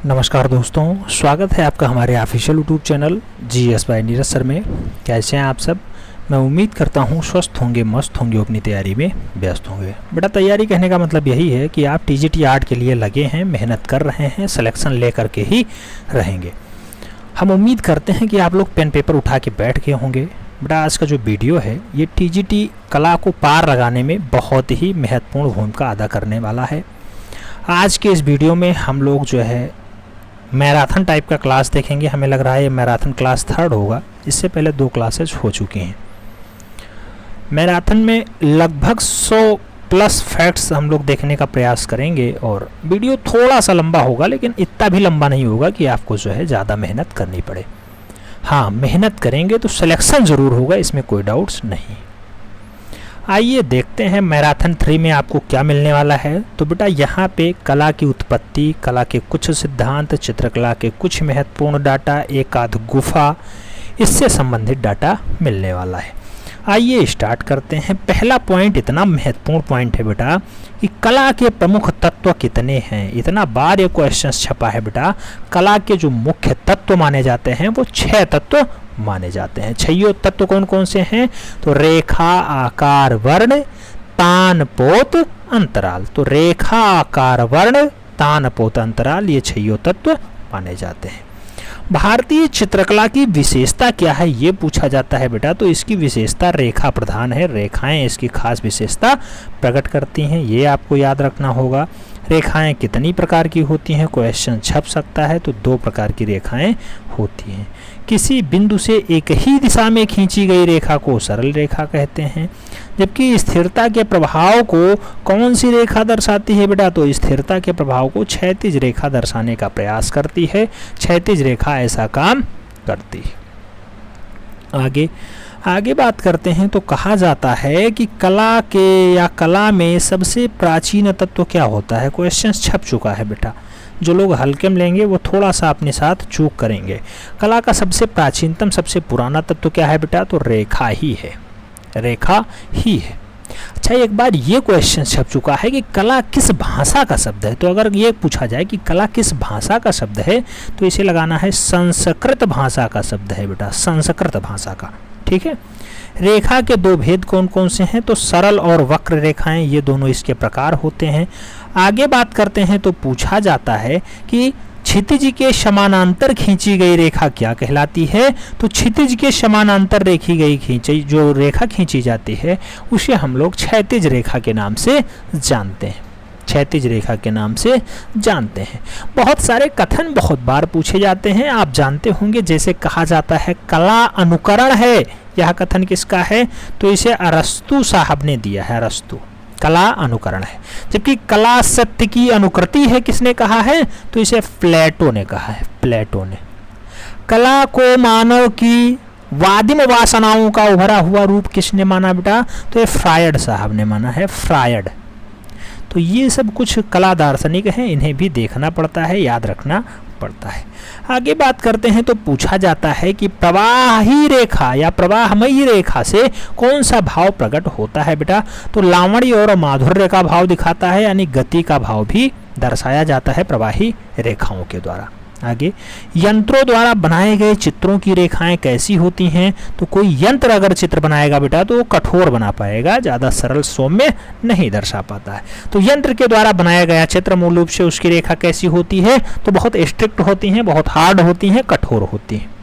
नमस्कार दोस्तों, स्वागत है आपका हमारे official YouTube channel GS bye Neeraj sir में। कैसे हैं आप सब? मैं उम्मीद करता हूं स्वस्थ होंगे, मस्त होंगे, अपनी तैयारी में व्यस्त होंगे। बेटा, तैयारी कहने का मतलब यही है कि आप टीजीटी आर्ट के लिए लगे हैं, मेहनत कर रहे हैं, सिलेक्शन ले करके ही रहेंगे। हम उम्मीद करते हैं कि आप लोग पेन पेपर उठा के बैठ गए होंगे। बेटा, आज का जो वीडियो है ये टीजीटी कला को पार लगाने में बहुत ही महत्वपूर्ण भूमिका अदा करने वाला है। आज के इस वीडियो में हम लोग जो है मैराथन टाइप का क्लास देखेंगे। हमें लग रहा है ये मैराथन क्लास 3rd होगा। इससे पहले 2 क्लासेज हो चुकी हैं। मैराथन में लगभग 100+ फैक्ट्स हम लोग देखने का प्रयास करेंगे और वीडियो थोड़ा सा लंबा होगा, लेकिन इतना भी लंबा नहीं होगा कि आपको जो है ज़्यादा मेहनत करनी पड़े। हाँ, मेहनत करेंगे तो सिलेक्शन ज़रूर होगा, इसमें कोई डाउट्स नहीं। आइए देखते हैं मैराथन 3 में आपको क्या मिलने वाला है। तो बेटा, यहाँ पे कला की उत्पत्ति, कला के कुछ सिद्धांत, चित्रकला के कुछ महत्वपूर्ण डाटा, एक आध गुफा, इससे संबंधित डाटा मिलने वाला है। आइए स्टार्ट करते हैं। पहला पॉइंट इतना महत्वपूर्ण पॉइंट है बेटा कि कला के प्रमुख तत्व कितने हैं। इतना बार ये क्वेश्चन छपा है बेटा। कला के जो मुख्य तत्व माने जाते हैं वो 6 तत्व माने जाते हैं। 6 तत्व कौन कौन से हैं? तो रेखा, आकार, वर्ण, तान, पोत, अंतराल। तो रेखा, आकार, वर्ण, तान, पोत, अंतराल, ये 6 तत्व माने जाते हैं। भारतीय चित्रकला की विशेषता क्या है ये पूछा जाता है बेटा। तो इसकी विशेषता रेखा प्रधान है। रेखाएं इसकी खास विशेषता प्रकट करती हैं, ये आपको याद रखना होगा। रेखाएं कितनी प्रकार की होती हैं? क्वेश्चन छप सकता है। तो 2 प्रकार की रेखाएं होती हैं। किसी बिंदु से एक ही दिशा में खींची गई रेखा को सरल रेखा कहते हैं, जबकि स्थिरता के प्रभाव को कौन सी रेखा दर्शाती है बेटा? तो स्थिरता के प्रभाव को क्षैतिज रेखा दर्शाने का प्रयास करती है। क्षैतिज रेखा ऐसा काम करती है। आगे बात करते हैं। तो कहा जाता है कि कला में सबसे प्राचीन तत्व क्या होता है? क्वेश्चन छप चुका है बेटा। जो लोग हल्के में लेंगे वो थोड़ा सा अपने साथ चूक करेंगे। कला का सबसे प्राचीनतम, सबसे पुराना तत्व क्या है बेटा? तो रेखा ही है। रेखा ही है। अच्छा, एक बार ये क्वेश्चन छप चुका है कि कला किस भाषा का शब्द है। तो अगर ये पूछा जाए कि कला किस भाषा का शब्द है तो इसे लगाना है संस्कृत भाषा का शब्द है बेटा, संस्कृत भाषा का। ठीक है। रेखा के 2 भेद कौन कौन से हैं? तो सरल और वक्र रेखाएं, ये दोनों इसके प्रकार होते हैं। आगे बात करते हैं। तो पूछा जाता है कि क्षितिज के समानांतर खींची गई रेखा क्या कहलाती है? तो क्षितिज के समानांतर जो रेखा खींची जाती है उसे हम लोग क्षैतिज रेखा के नाम से जानते हैं। क्षैतिज रेखा के नाम से जानते हैं। बहुत सारे कथन बहुत बार पूछे जाते हैं, आप जानते होंगे। जैसे कहा जाता है कला अनुकरण है। यह कथन किसका है? तो इसे अरस्तु साहब ने दिया है। अरस्तु कला अनुकरण है। जबकि कला सत्य की अनुकृति है, किसने कहा है? तो इसे प्लेटो ने कहा है। प्लेटो ने। कला को मानव की वादिम वासनाओं का उभरा हुआ रूप किसने माना बेटा? तो ये फ्रायड साहब ने माना है। फ्रायड। तो ये सब कुछ कला दार्शनिक हैं, इन्हें भी देखना पड़ता है, याद रखना पड़ता है। आगे बात करते हैं। तो पूछा जाता है कि प्रवाही रेखा या प्रवाहमयी रेखा से कौन सा भाव प्रकट होता है बेटा? तो लावण्य और माधुर्य का भाव दिखाता है, यानी गति का भाव भी दर्शाया जाता है प्रवाही रेखाओं के द्वारा। आगे, यंत्रों द्वारा बनाए गए चित्रों की रेखाएं कैसी होती हैं? तो कोई यंत्र अगर चित्र बनाएगा बेटा तो वो कठोर बना पाएगा, ज़्यादा सरल सौम्य नहीं दर्शा पाता है। तो यंत्र के द्वारा बनाया गया चित्र मूल रूप से उसकी रेखा कैसी होती है? तो बहुत स्ट्रिक्ट होती हैं, बहुत हार्ड होती हैं, कठोर होती हैं।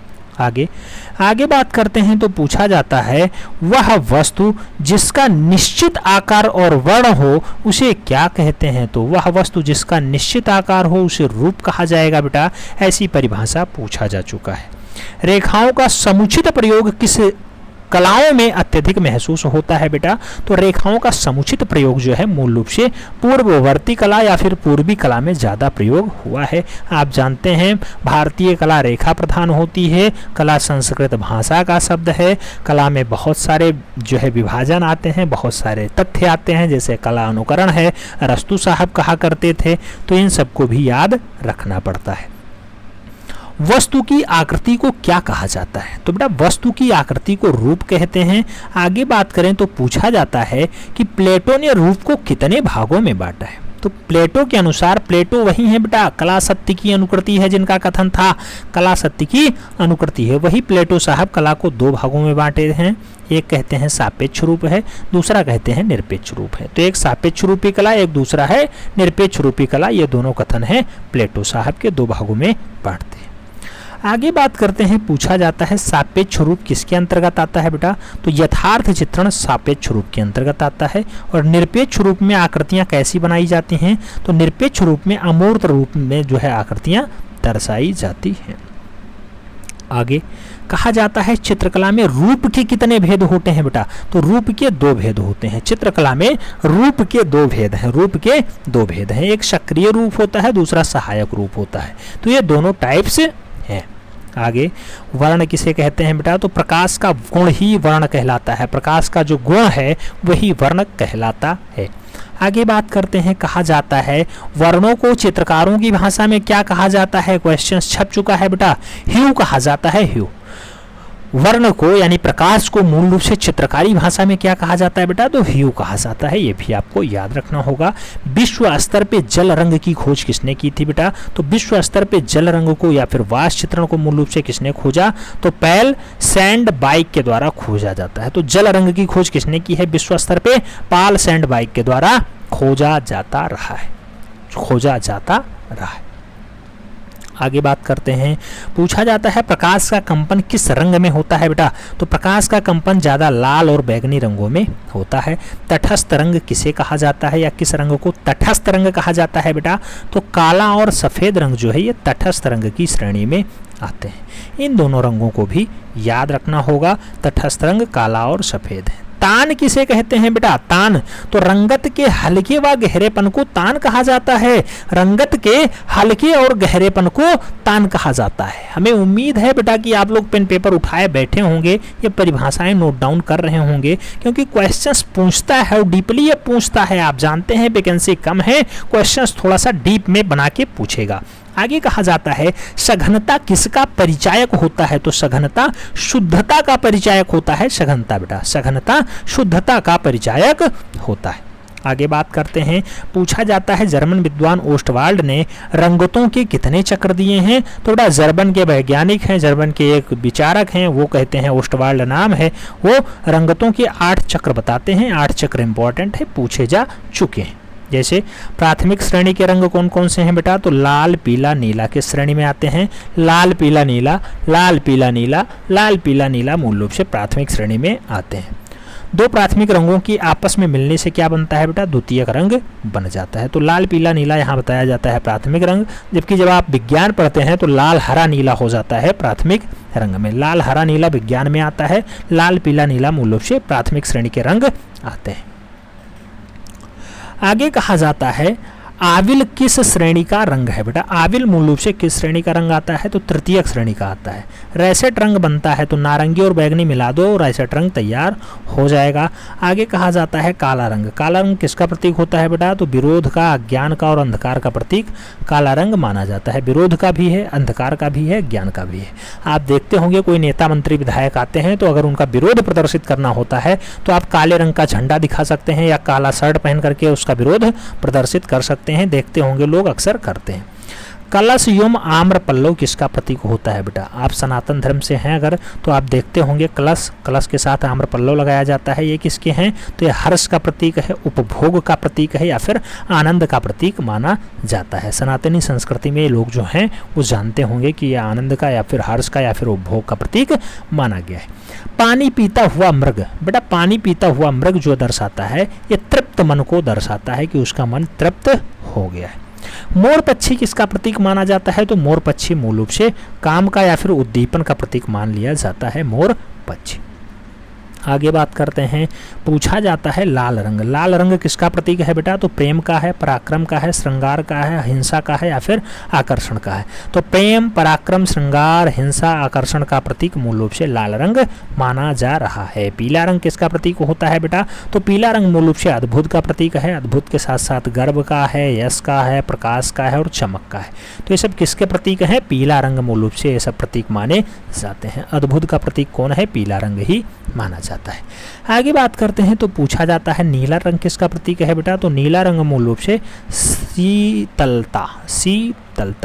आगे बात करते हैं। तो पूछा जाता है वह वस्तु जिसका निश्चित आकार और वर्ण हो उसे क्या कहते हैं? तो वह वस्तु जिसका निश्चित आकार हो उसे रूप कहा जाएगा बेटा। ऐसी परिभाषा पूछा जा चुका है। रेखाओं का समुचित प्रयोग किस कलाओं में अत्यधिक महसूस होता है बेटा? तो रेखाओं का समुचित प्रयोग जो है मूल रूप से पूर्ववर्ती कला या फिर पूर्वी कला में ज़्यादा प्रयोग हुआ है। आप जानते हैं भारतीय कला रेखा प्रधान होती है। कला संस्कृत भाषा का शब्द है। कला में बहुत सारे जो है विभाजन आते हैं, बहुत सारे तथ्य आते हैं, जैसे कला अनुकरण है, अरस्तु साहब कहा करते थे। तो इन सबको भी याद रखना पड़ता है। वस्तु की आकृति को क्या कहा जाता है? तो बेटा, वस्तु की आकृति को रूप कहते हैं। आगे बात करें तो पूछा जाता है कि प्लेटो ने रूप को कितने भागों में बांटा है? तो प्लेटो के अनुसार, प्लेटो वही है बेटा कला सत्य की अनुकृति है जिनका कथन था, कला सत्य की अनुकृति है, वही प्लेटो साहब कला को दो भागों में बांटे हैं, एक कहते हैं सापेक्ष रूप है, दूसरा कहते हैं निरपेक्ष रूप है। तो एक सापेक्ष रूपी कला, एक दूसरा है निरपेक्ष रूपी कला, ये दोनों कथन है प्लेटो साहब के, दो भागों में बांटते हैं। आगे बात करते हैं, पूछा जाता है सापेक्ष रूप किसके अंतर्गत आता है बेटा, तो यथार्थ चित्रण सापेक्ष रूप के अंतर्गत आता है। और निरपेक्ष रूप में आकृतियां कैसी बनाई जाती हैं, तो निरपेक्ष रूप में अमूर्त रूप में जो है आकृतियां दर्शाई जाती हैं। आगे कहा जाता है चित्रकला में रूप के कितने भेद होते हैं बेटा, तो रूप के दो भेद होते हैं। चित्रकला में रूप के दो भेद हैं, रूप के दो भेद हैं, एक सक्रिय रूप होता है, दूसरा सहायक रूप होता है। तो ये दोनों टाइप्स हैं। आगे वर्ण किसे कहते हैं बेटा, तो प्रकाश का गुण ही वर्ण कहलाता है, प्रकाश का जो गुण है वही वर्ण कहलाता है। आगे बात करते हैं, कहा जाता है वर्णों को चित्रकारों की भाषा में क्या कहा जाता है, क्वेश्चन छप चुका है बेटा, ह्यू कहा जाता है, ह्यू। वर्ण को यानी प्रकाश को मूल रूप से चित्रकारी भाषा में क्या कहा जाता है बेटा, तो ह्यू कहा जाता है, ये भी आपको याद रखना होगा। विश्व स्तर पे जल रंग की खोज किसने की थी बेटा, तो विश्व स्तर पे जल रंग को या फिर वाष्प चित्रण को मूल रूप से किसने खोजा, तो पैल सैंड बाइक के द्वारा खोजा जाता है। तो जल रंग की खोज किसने की है विश्व स्तर पे, पाल सैंड बाइक के द्वारा खोजा जाता रहा है, खोजा जाता रहा है। आगे बात करते हैं, पूछा जाता है प्रकाश का कंपन किस रंग में होता है बेटा, तो प्रकाश का कंपन ज्यादा लाल और बैगनी रंगों में होता है। तटस्थ रंग किसे कहा जाता है या किस रंग को तटस्थ रंग कहा जाता है बेटा, तो काला और सफेद रंग जो है ये तटस्थ रंग की श्रेणी में आते हैं। इन दोनों रंगों को भी याद रखना होगा, तटस्थ रंग काला और सफेद है। तान किसे कहते हैं बेटा, तान तो रंगत के हल्के व गहरेपन को तान कहा जाता है, रंगत के हल्के और गहरेपन को तान कहा जाता है। हमें उम्मीद है बेटा कि आप लोग पेन पेपर उठाए बैठे होंगे, ये परिभाषाएं नोट डाउन कर रहे होंगे, क्योंकि क्वेश्चंस पूछता है और डीपली ये पूछता है। आप जानते हैं वैकेंसी कम है, क्वेश्चंस थोड़ा सा डीप में बना के पूछेगा। आगे कहा जाता है सघनता किसका परिचायक होता है, तो सघनता शुद्धता का परिचायक होता है, सघनता बेटा सघनता शुद्धता का परिचायक होता है। आगे बात करते हैं, पूछा जाता है जर्मन विद्वान ओस्टवाल्ड ने रंगतों के कितने चक्र दिए हैं, तो बेटा जर्मन के वैज्ञानिक हैं, जर्मन के एक विचारक हैं, वो कहते हैं ओस्टवाल्ड नाम है, वो रंगतों के 8 चक्र बताते हैं। 8 चक्र इंपॉर्टेंट है, पूछे जा चुके हैं। जैसे प्राथमिक श्रेणी के रंग कौन कौन से हैं बेटा, तो लाल पीला नीला के श्रेणी में आते हैं। लाल पीला नीला, लाल पीला नीला, लाल पीला नीला मूल रूप से प्राथमिक श्रेणी में आते हैं। दो प्राथमिक रंगों की आपस में मिलने से क्या बनता है बेटा, द्वितीयक रंग बन जाता है। तो लाल पीला नीला यहाँ बताया जाता है प्राथमिक रंग, जबकि जब आप विज्ञान पढ़ते हैं तो लाल हरा नीला हो जाता है प्राथमिक रंग में। लाल हरा नीला विज्ञान में आता है, लाल पीला नीला मूल रूप से प्राथमिक श्रेणी के रंग आते हैं। आगे कहा जाता है आविल किस श्रेणी का रंग है बेटा, आविल मूल रूप से किस श्रेणी का रंग आता है, तो तृतीयक श्रेणी का आता है। रैसेट रंग बनता है, तो नारंगी और बैगनी मिला दो, रैसेट रंग तैयार हो जाएगा। आगे कहा जाता है काला रंग, काला रंग किसका प्रतीक होता है बेटा, तो विरोध का, अज्ञान का और अंधकार का प्रतीक काला रंग माना जाता है। विरोध का भी है, अंधकार का भी है, ज्ञान का भी है। आप देखते होंगे कोई नेता मंत्री विधायक आते हैं तो अगर उनका विरोध प्रदर्शित करना होता है तो आप काले रंग का झंडा दिखा सकते हैं या काला शर्ट पहन करके उसका विरोध प्रदर्शित कर सकते हैं, देखते होंगे लोग अक्सर करते हैं। कलश युम आम्र पल्लव किसका प्रतीक होता है बेटा, आप सनातन धर्म से हैं अगर तो आप देखते होंगे कलश, कलश के साथ आम्र पल्लव लगाया जाता है, ये किसके हैं, तो ये हर्ष का प्रतीक है, उपभोग का प्रतीक है या फिर आनंद का प्रतीक माना जाता है। सनातनी संस्कृति में लोग जो हैं वो जानते होंगे कि ये आनंद का या फिर हर्ष का या फिर उपभोग का प्रतीक माना गया है। पानी पीता हुआ मृग बेटा, पानी पीता हुआ मृग जो दर्शाता है ये तृप्त मन को दर्शाता है कि उसका मन तृप्त हो गया है। मोर पक्षी किसका प्रतीक माना जाता है, तो मोर पक्षी मूल रूप से काम का या फिर उद्दीपन का प्रतीक मान लिया जाता है मोर पक्षी। आगे बात करते हैं, पूछा जाता है लाल रंग, लाल रंग किसका प्रतीक है बेटा, तो प्रेम का है, पराक्रम का है, श्रृंगार का है, हिंसा का है या फिर आकर्षण का है। तो प्रेम, पराक्रम, श्रृंगार, हिंसा, आकर्षण का प्रतीक मूल रूप से लाल रंग माना जा रहा है। पीला रंग किसका प्रतीक होता है बेटा, तो पीला रंग मूल रूप से अद्भुत का प्रतीक है, अद्भुत के साथ साथ गर्व का है, यश का है, प्रकाश का है और चमक का है। तो ये सब किसके प्रतीक हैं, पीला रंग मूल रूप से ये सब प्रतीक माने जाते हैं। अद्भुत का प्रतीक कौन है, पीला रंग ही माना जाता है। जाता है। आगे बात करते हैं तो पूछा जाता है नीला रंग किसका प्रतीक है बेटा, तो नीला रंग मूल रूप से शीतलता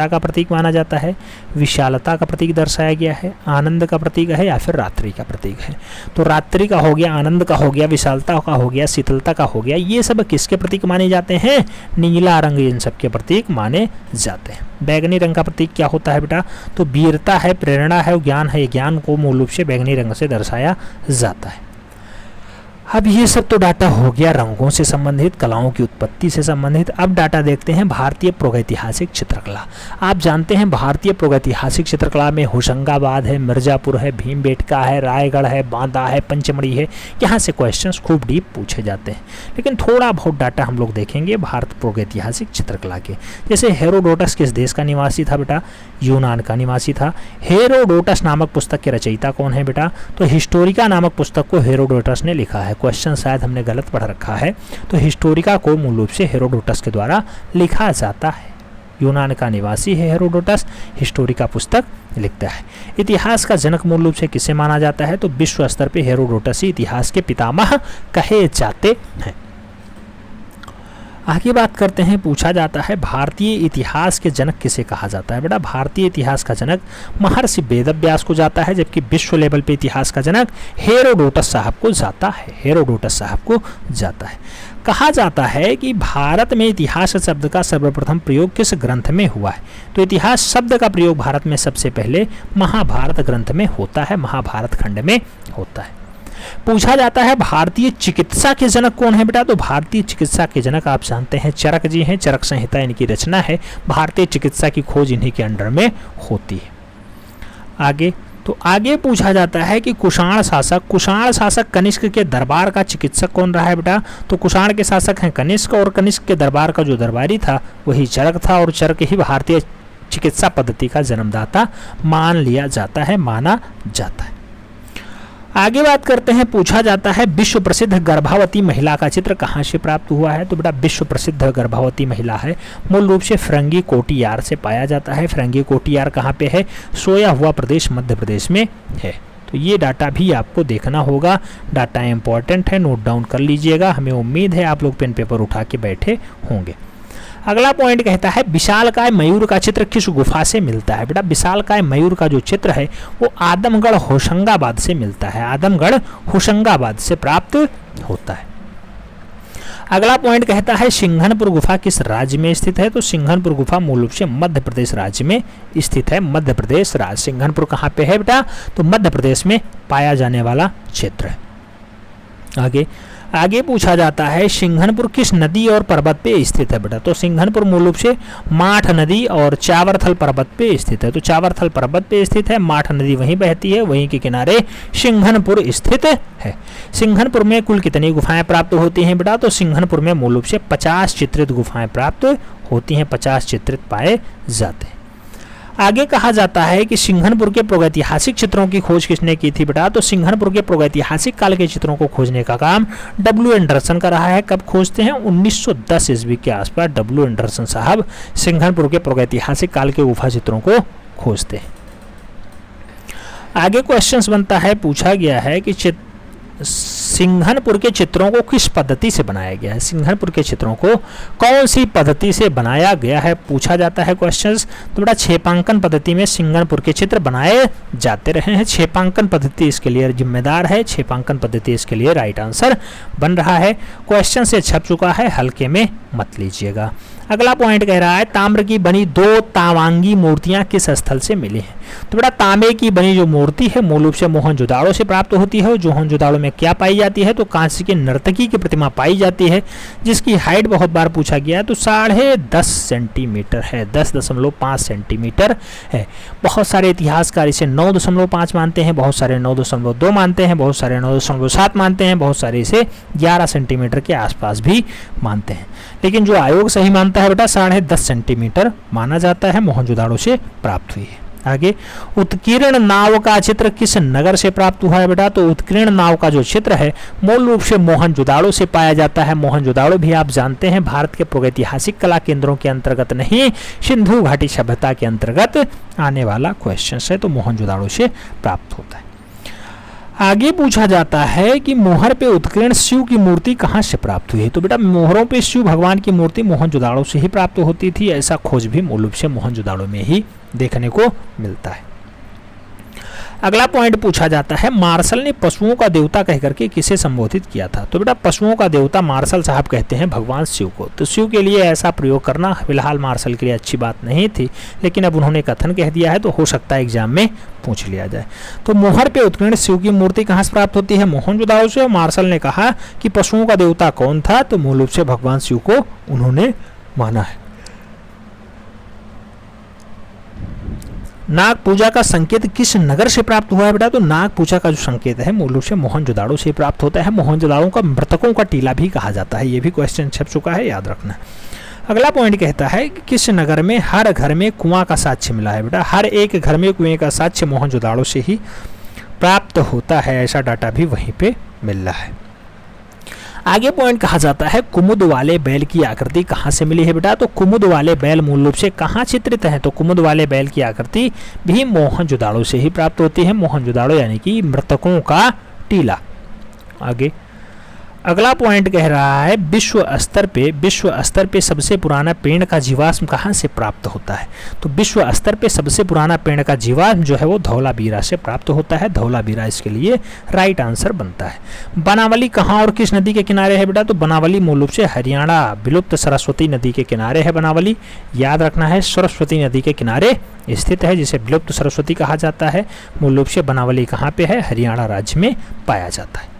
का प्रतीक माना जाता है, विशालता का प्रतीक दर्शाया गया है, आनंद का प्रतीक है या फिर रात्रि का प्रतीक है। तो रात्रि का हो गया, आनंद का हो गया, विशालता का हो गया, शीतलता का हो गया, ये सब किसके प्रतीक माने जाते हैं, नीला रंग इन सब के प्रतीक माने जाते हैं। बैगनी रंग का प्रतीक क्या होता है बेटा, तो वीरता है, प्रेरणा है, ज्ञान है, ज्ञान को मूल रूप से बैगनी रंग से दर्शाया जाता है। अब ये सब तो डाटा हो गया रंगों से संबंधित, कलाओं की उत्पत्ति से संबंधित। अब डाटा देखते हैं भारतीय प्रागैतिहासिक चित्रकला। आप जानते हैं भारतीय प्रागैतिहासिक चित्रकला में होशंगाबाद है, मिर्जापुर है, भीमबेटका है, रायगढ़ है, बांदा है, पंचमढ़ी है। यहाँ से क्वेश्चंस खूब डीप पूछे जाते हैं, लेकिन थोड़ा बहुत डाटा हम लोग देखेंगे भारत प्रागैतिहासिक चित्रकला के। जैसे हेरोडोटस किस देश का निवासी था बेटा, यूनान का निवासी था। हेरोडोटस नामक पुस्तक के रचयिता कौन है बेटा, तो हिस्टोरिका नामक पुस्तक को हेरोडोटस ने लिखा है। क्वेश्चन शायद हमने गलत पढ़ रखा है, तो हिस्टोरिका को मूल रूप से हेरोडोटस के द्वारा लिखा जाता है। यूनान का निवासी है हेरोडोटस, हिस्टोरिका पुस्तक लिखता है। इतिहास का जनक मूल रूप से किसे माना जाता है, तो विश्व स्तर पे हेरोडोटस ही इतिहास के पितामह कहे जाते हैं। आगे बात करते हैं, पूछा जाता है भारतीय इतिहास के जनक किसे कहा जाता है बेटा, भारतीय इतिहास का जनक महर्षि वेदव्यास को जाता है, जबकि विश्व लेवल पे इतिहास का जनक हेरोडोटस साहब को जाता है। हेरोडोटस साहब को जाता है। कहा जाता है कि भारत में इतिहास शब्द का सर्वप्रथम प्रयोग किस ग्रंथ में हुआ है, तो इतिहास शब्द का प्रयोग भारत में सबसे पहले महाभारत ग्रंथ में होता है, महाभारत खंड में होता है। पूछा जाता है भारतीय चिकित्सा के जनक कौन है बेटा, तो भारतीय चिकित्सा के जनक आप जानते हैं चरक जी हैं। चरक संहिता इनकी रचना है। भारतीय चिकित्सा की खोज इन्हीं के अंडर में होती है। आगे पूछा जाता है कि कुषाण शासक कनिष्क के दरबार का चिकित्सक कौन रहा है बेटा, तो कुषाण के शासक हैं कनिष्क, और कनिष्क के दरबार का जो दरबारी था वही चरक था, और चरक ही भारतीय चिकित्सा पद्धति का जन्मदाता माना जाता है। आगे बात करते हैं, पूछा जाता है विश्व प्रसिद्ध गर्भवती महिला का चित्र कहाँ से प्राप्त हुआ है, तो बेटा विश्व प्रसिद्ध गर्भवती महिला है मूल रूप से फिरंगी कोटियार से पाया जाता है। फिरंगी कोटियार कहाँ पे है, सोया हुआ प्रदेश मध्य प्रदेश में है। तो ये डाटा भी आपको देखना होगा, डाटा इंपॉर्टेंट है, नोट डाउन कर लीजिएगा। हमें उम्मीद है आप लोग पेन पेपर उठा के बैठे होंगे। अगला पॉइंट कहता है विशालकाय मयूर का चित्र किस गुफा से मिलता है बेटा, विशालकाय मयूर का जो चित्र है वो आदमगढ़ होशंगाबाद से मिलता है, आदमगढ़ होशंगाबाद से प्राप्त होता है। अगला पॉइंट कहता है सिंघनपुर गुफा किस राज्य में स्थित है, तो सिंघनपुर गुफा मूल रूप से मध्य प्रदेश राज्य में स्थित है। मध्य प्रदेश राज्य, सिंघनपुर कहाँ पे है बेटा, तो मध्य प्रदेश में पाया जाने वाला क्षेत्र है। आगे पूछा जाता है सिंघनपुर किस नदी और पर्वत पे स्थित है बेटा, तो सिंघनपुर मूल रूप से माठ नदी और चावरथल पर्वत पे स्थित है। तो चावरथल पर्वत पे स्थित है, माठ नदी वहीं बहती है, वहीं के किनारे सिंघनपुर स्थित है। सिंघनपुर में कुल कितनी गुफाएं प्राप्त होती हैं बेटा, तो सिंघनपुर में मूल रूप से 50 चित्रित गुफाएं प्राप्त होती हैं, 50 चित्रित पाए जाते हैं। आगे कहा जाता है कि सिंघनपुर के प्रागैतिहासिक चित्रों की खोज किसने की थी बेटा, तो सिंघनपुर के प्रागैतिहासिक काल के चित्रों को खोजने का काम डब्ल्यू एंडरसन का रहा है। कब खोजते हैं, 1910 ईस्वी के आसपास डब्ल्यू एंडरसन साहब सिंघनपुर के प्रागैतिहासिक काल के गुफा चित्रों को खोजते हैं। आगे क्वेश्चंस बनता है, पूछा गया है कि सिंघनपुर के चित्रों को किस पद्धति से बनाया गया है, सिंघनपुर के चित्रों को कौन सी पद्धति से बनाया गया है, पूछा जाता है क्वेश्चंस। तो बेटा छेपांकन पद्धति में सिंघनपुर के चित्र बनाए जाते रहे हैं। छेपांकन पद्धति इसके लिए जिम्मेदार है, छेपांकन पद्धति इसके लिए राइट आंसर बन रहा है। क्वेश्चन से छप चुका है, हल्के में मत लीजिएगा। अगला पॉइंट कह रहा है ताम्र की बनी 2 तावांगी मूर्तियां किस स्थल से मिली हैं, तो बेटा तांबे की बनी जो मूर्ति है मूल रूप से मोहनजोदाड़ो से प्राप्त होती है। जो मोहनजोदाड़ो में क्या पाई जाती है, तो कांस्य की नर्तकी की प्रतिमा पाई जाती है, जिसकी हाइट बहुत बार पूछा गया है, तो 10.5 सेंटीमीटर है, 10.5 सेंटीमीटर है। बहुत सारे इतिहासकार इसे 9.5 मानते हैं, बहुत सारे 9.2 मानते हैं, बहुत सारे 9.7 मानते हैं, बहुत सारे इसे 11 सेंटीमीटर के आसपास भी मानते हैं, लेकिन जो आयोग सही मानता है बेटा 10.5 सेंटीमीटर माना जाता है, मोहनजोदाड़ो से प्राप्त हुई है। आगे उत्कीर्ण नाव का चित्र किस नगर से प्राप्त हुआ है बेटा, तो उत्कीर्ण नाव का जो चित्र है मूल रूप से मोहनजोदाड़ो से पाया जाता है। मोहनजोदाड़ो भी आप जानते हैं भारत के प्रागैतिहासिक कला केंद्रों के अंतर्गत नहीं, सिंधु घाटी सभ्यता के अंतर्गत आने वाला क्वेश्चन है, तो मोहनजोदाड़ो से प्राप्त होता है। आगे पूछा जाता है कि मोहर पे उत्कीर्ण शिव की मूर्ति कहाँ से प्राप्त हुई है। तो बेटा मोहरों पे शिव भगवान की मूर्ति मोहनजोदाड़ो से ही प्राप्त होती थी, ऐसा खोज भी मूल रूप से मोहनजोदाड़ो में ही देखने को मिलता है। अगला पॉइंट पूछा जाता है मार्शल ने पशुओं का देवता कह करके किसे संबोधित किया था। तो बेटा पशुओं का देवता मार्शल साहब कहते हैं भगवान शिव को। तो शिव के लिए ऐसा प्रयोग करना फिलहाल मार्शल के लिए अच्छी बात नहीं थी, लेकिन अब उन्होंने कथन कह दिया है तो हो सकता है एग्जाम में पूछ लिया जाए। तो मोहर पे उत्कीर्ण शिव की मूर्ति कहाँ से प्राप्त होती है, मोहनजोदाड़ो से। और मार्शल ने कहा कि पशुओं का देवता कौन था, तो मूल रूप से भगवान शिव को उन्होंने माना है। नाग पूजा का संकेत किस नगर से प्राप्त हुआ है बेटा। तो नाग पूजा का जो संकेत है मूल रूप से मोहनजोदाड़ो से प्राप्त होता है। मोहनजोदाड़ो का मृतकों का टीला भी कहा जाता है, ये भी क्वेश्चन छप चुका है, याद रखना। अगला पॉइंट कहता है कि किस नगर में हर घर में कुआं का साक्ष्य मिला है। बेटा हर एक घर में कुएं का साक्ष्य मोहनजोदाड़ो से ही प्राप्त होता है, ऐसा डाटा भी वहीं पे मिल रहा है। आगे पॉइंट कहा जाता है कुमुद वाले बैल की आकृति कहाँ से मिली है बेटा। तो कुमुद वाले बैल मूल रूप से कहाँ चित्रित है, तो कुमुद वाले बैल की आकृति भी मोहनजोदाड़ो से ही प्राप्त होती है। मोहनजोदाड़ो यानी कि मृतकों का टीला। आगे अगला पॉइंट कह रहा है विश्व स्तर पे सबसे पुराना पेड़ का जीवाश्म कहाँ से प्राप्त होता है। तो विश्व स्तर पे सबसे पुराना पेड़ का जीवाश्म जो है वो धौलावीरा से प्राप्त होता है। धौलावीरा इसके लिए राइट आंसर बनता है। बनावली कहाँ और किस नदी के किनारे है बेटा। तो बनावली मूल रूप से हरियाणा विलुप्त सरस्वती नदी के किनारे है। बनावली याद रखना है सरस्वती नदी के किनारे स्थित है, जिसे विलुप्त सरस्वती कहा जाता है। मूल रूप से बनावली कहाँ पे है, हरियाणा राज्य में पाया जाता है।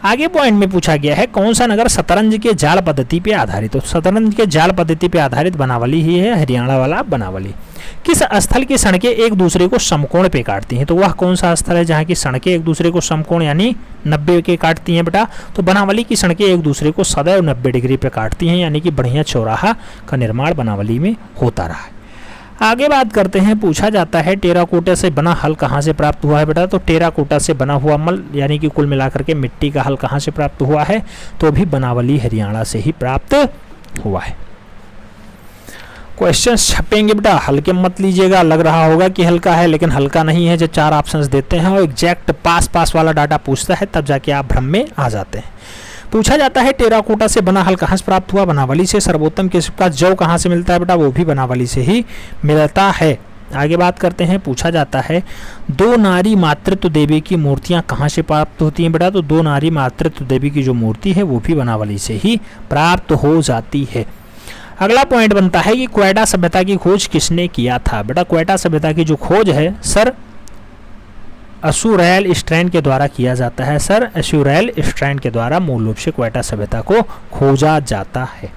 आगे पॉइंट में पूछा गया है कौन सा नगर शतरंज के जाल पद्धति पे आधारित। तो शतरंज के जाल पद्धति पे आधारित बनावली ही है, हरियाणा वाला बनावली। किस स्थल की सड़कें एक दूसरे को समकोण पे काटती हैं। तो वह कौन सा स्थल है जहाँ की सड़कें एक दूसरे को समकोण यानी 90 के काटती हैं बेटा। तो बनावली की सड़कें एक दूसरे को सदैव 90 डिग्री पे काटती हैं, यानी कि बढ़िया चौराहा का निर्माण बनावली में होता रहा है। आगे बात करते हैं, पूछा जाता है टेराकोटा से बना हल कहाँ से प्राप्त हुआ है बेटा। तो टेराकोटा से बना हुआ मल यानी कि कुल मिलाकर के मिट्टी का हल कहाँ से प्राप्त हुआ है, तो भी बनावली हरियाणा से ही प्राप्त हुआ है। क्वेश्चन छपेंगे बेटा, हल्के मत लीजिएगा, लग रहा होगा कि हल्का है लेकिन हल्का नहीं है। जब 4 ऑप्शंस देते हैं और एग्जैक्ट पास वाला डाटा पूछता है तब जाके आप भ्रम में आ जाते हैं। पूछा जाता है टेराकोटा से बना हल कहाँ से प्राप्त हुआ, बनावली से। सर्वोत्तम किस्म का जौ कहाँ से मिलता है बेटा, वो भी बनावली से ही मिलता है। आगे बात करते हैं, पूछा जाता है 2 नारी मातृत्व देवी की मूर्तियां कहाँ से प्राप्त होती हैं बेटा। तो 2 नारी मातृत्व देवी की जो मूर्ति है वो भी बनावली से ही प्राप्त हो जाती है। अगला पॉइंट बनता है कि क्वेटा सभ्यता की खोज किसने किया था बेटा। क्वेटा सभ्यता की जो खोज है सर अशुरैल स्ट्रैन के द्वारा किया जाता है। सर अशुरैल स्ट्रैन के द्वारा मूल रूप से क्वेटा सभ्यता को खोजा जाता है।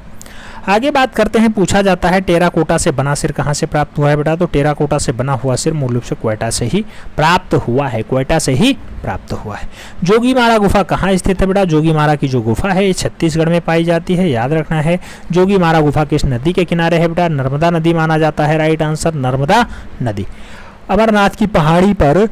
आगे बात करते हैं, पूछा जाता है टेराकोटा से बना सिर कहाँ से प्राप्त हुआ है बेटा। तो टेराकोटा से बना हुआ सिर मूल रूप से क्वेटा से ही प्राप्त हुआ है, क्वेटा से ही प्राप्त हुआ है। जोगीमारा गुफा कहाँ स्थित है बेटा। जोगीमारा की जो गुफा है ये छत्तीसगढ़ में पाई जाती है, याद रखना है। जोगीमारा गुफा किस नदी के किनारे है बेटा, नर्मदा नदी माना जाता है, राइट आंसर नर्मदा नदी। अमरनाथ की पहाड़ी पर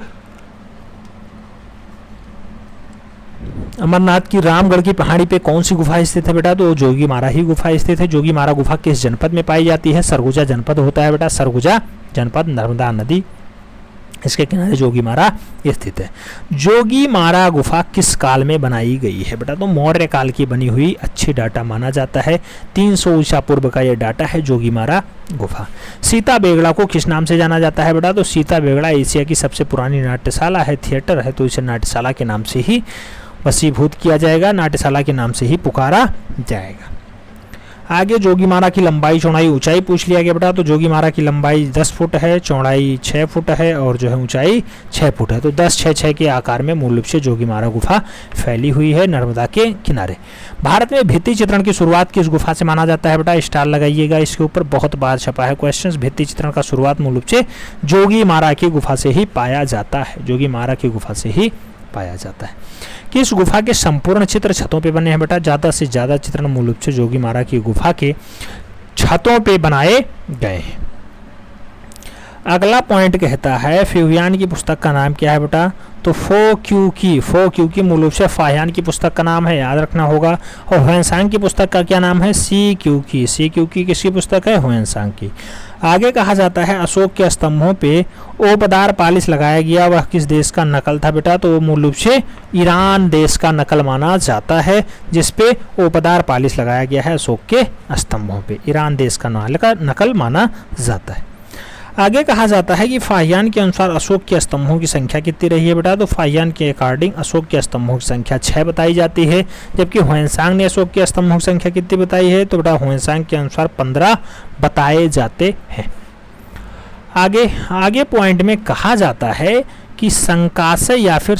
अमरनाथ की रामगढ़ की पहाड़ी पे कौन सी गुफा स्थित है बेटा। तो जोगीमारा ही गुफा स्थित है। जोगीमारा गुफा किस जनपद में पाई जाती है, सरगुजा जनपद होता है बेटा, सरगुजा जनपद, नर्मदा नदी इसके किनारे जोगीमारा स्थित है। जोगीमारा गुफा किस काल में बनाई गई है बेटा। तो मौर्य काल की बनी हुई अच्छी डाटा माना जाता है। 300 ईसा पूर्व का यह डाटा है जोगीमारा गुफा। सीता बेगड़ा को किस नाम से जाना जाता है बेटा। तो सीता बेगड़ा एशिया की सबसे पुरानी नाट्यशाला है, थिएटर है, तो इसे नाट्यशाला के नाम से ही वसीभूत किया जाएगा, नाट्यशाला के नाम से ही पुकारा जाएगा। आगे जोगीमारा की लंबाई चौड़ाई ऊंचाई पूछ लिया गया बेटा। तो जोगीमारा की लंबाई 10 फुट है, चौड़ाई 6 फुट है और जो है ऊंचाई 6 फुट है। तो 10-6-6 के आकार में मूल रूप से जोगीमारा गुफा फैली हुई है नर्मदा के किनारे। भारत में भित्ति चित्रण की शुरुआत किस गुफा से माना जाता है बेटा। स्टार लगाइएगा, इसके ऊपर बहुत बार छपा है क्वेश्चन। भित्ति चित्रण का शुरुआत मूल रूप से जोगीमारा की गुफा से ही पाया जाता है, जोगीमारा की गुफा से ही पाया जाता है। किस गुफा के संपूर्ण चित्र छतों पे बने हैं बेटा। ज़्यादा से ज़्यादा चित्रण मूल रूप से जोगीमारा की गुफा के छतों पे बनाए गए हैं। अगला पॉइंट कहता है फ्यूयान की पुस्तक का नाम क्या है बेटा। तो फो क्यू की मूल रूप से फाहियान की पुस्तक का नाम है, याद रखना होगा। और हुएनसांग की पुस्तक का क्या नाम है, सी क्यू की किसकी पुस्तक है, हुएनसांग की। आगे कहा जाता है अशोक के स्तंभों पे ओपदार पालिश लगाया गया, वह किस देश का नकल था बेटा? तो वो मूल रूप से ईरान देश का नकल माना जाता है, जिसपे ओपदार पालिश लगाया गया है अशोक के स्तंभों पे। ईरान देश का नकल माना जाता है। आगे कहा जाता है कि फाहियान के अनुसार अशोक के स्तंभों की संख्या कितनी रही है बेटा? तो फाहियान के अकॉर्डिंग अशोक के स्तंभों की संख्या 6 बताई जाती है, जबकि ह्वेनसांग ने अशोक के स्तंभों की संख्या कितनी बताई है? तो बेटा ह्वेनसांग के अनुसार 15 बताए जाते हैं। आगे पॉइंट में कहा जाता है कि संकासे या फिर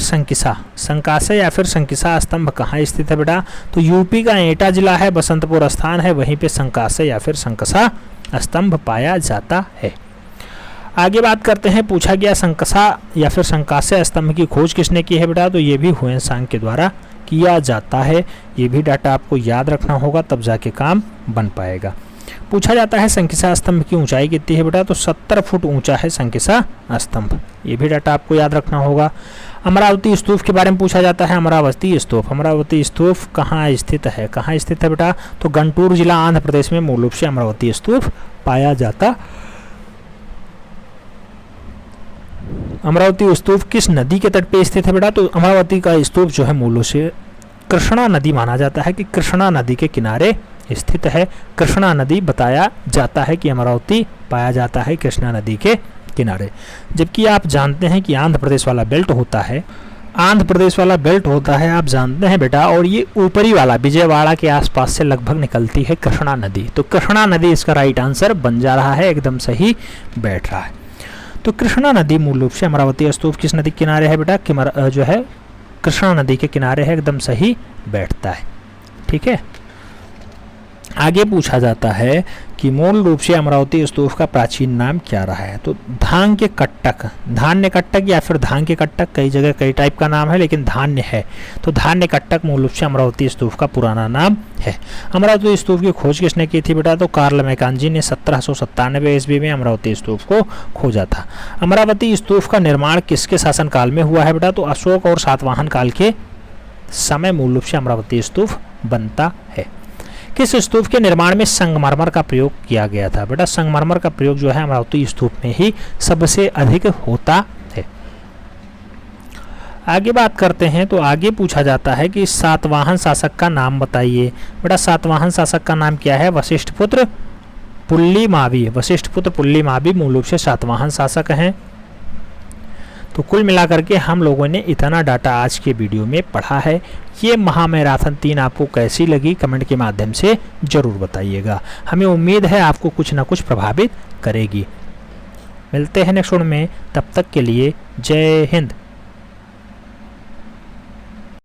संकिसा स्तंभ कहाँ स्थित है बेटा? तो यूपी का एटा जिला है, बसंतपुर स्थान है, वहीं पे संकासे या फिर संकसा स्तंभ पाया जाता है। आगे बात करते हैं, पूछा गया संकसा या फिर संकासे स्तंभ की खोज किसने की है बेटा? तो ये भी ह्वेनसांग के द्वारा किया जाता है। ये भी डाटा आपको याद रखना होगा, तब जाके काम बन पाएगा। पूछा जाता है संकिसा स्तंभ की ऊंचाई कितनी है बेटा? तो 70 फुट ऊंचा है संकिसा स्तंभ। ये भी डाटा आपको याद रखना होगा। अमरावती स्तूप के बारे में पूछा जाता है। अमरावती स्तूप कहाँ स्थित है? बेटा? तो गुंटूर जिला आंध्र प्रदेश में मूल रूप से अमरावती स्तूप पाया जाता। अमरावती स्तूप किस नदी के तट पे स्थित है बेटा? तो अमरावती का स्तूप जो है मूल से कृष्णा नदी माना जाता है कि कृष्णा नदी के किनारे स्थित है। कृष्णा नदी बताया जाता है कि अमरावती पाया जाता है कृष्णा नदी के किनारे। जबकि आप जानते हैं कि आंध्र प्रदेश वाला बेल्ट होता है, आप जानते हैं बेटा, और ये ऊपरी वाला विजयवाड़ा के आसपास से लगभग निकलती है कृष्णा नदी। तो कृष्णा नदी इसका राइट आंसर बन जा रहा है, एकदम सही बैठ रहा है। तो कृष्णा नदी मूल रूप से अमरावती स्तूप किस नदी के किनारे है बेटा? जो है कृष्णा नदी के किनारे है, एकदम सही बैठता है। ठीक है। आगे पूछा जाता है कि मूल रूप से अमरावती स्तूप का प्राचीन नाम क्या रहा है? तो धान्य कट्टक या फिर धान के कट्टक, कई जगह कई टाइप का नाम है, लेकिन धान्य है तो धान्य कट्टक मूल रूप से अमरावती स्तूप का पुराना नाम है। अमरावती स्तूप की खोज किसने की थी बेटा? तो कार्ल मैकांजी ने 1797 ईस्वी में अमरावती स्तूप को खोजा था। अमरावती स्तूप का निर्माण किसके शासनकाल में हुआ है बेटा? तो अशोक और सातवाहन काल के समय मूल रूप से अमरावती स्तूप बनता है। किस स्तूप के निर्माण में संगमरमर का प्रयोग किया गया था बेटा? संगमरमर का प्रयोग जो है अमरावती स्तूप में ही सबसे अधिक होता है। आगे बात करते हैं, तो आगे पूछा जाता है कि सातवाहन शासक का नाम बताइए बेटा। सातवाहन शासक का नाम क्या है? वशिष्ठपुत्र पुल्लीमावी मूल रूप से सातवाहन शासक हैं। तो कुल मिलाकर के हम लोगों ने इतना डाटा आज के वीडियो में पढ़ा है। ये महामैराथन 3 आपको कैसी लगी कमेंट के माध्यम से ज़रूर बताइएगा। हमें उम्मीद है आपको कुछ ना कुछ प्रभावित करेगी। मिलते हैं नेक्स्ट वीडियो में, तब तक के लिए जय हिंद।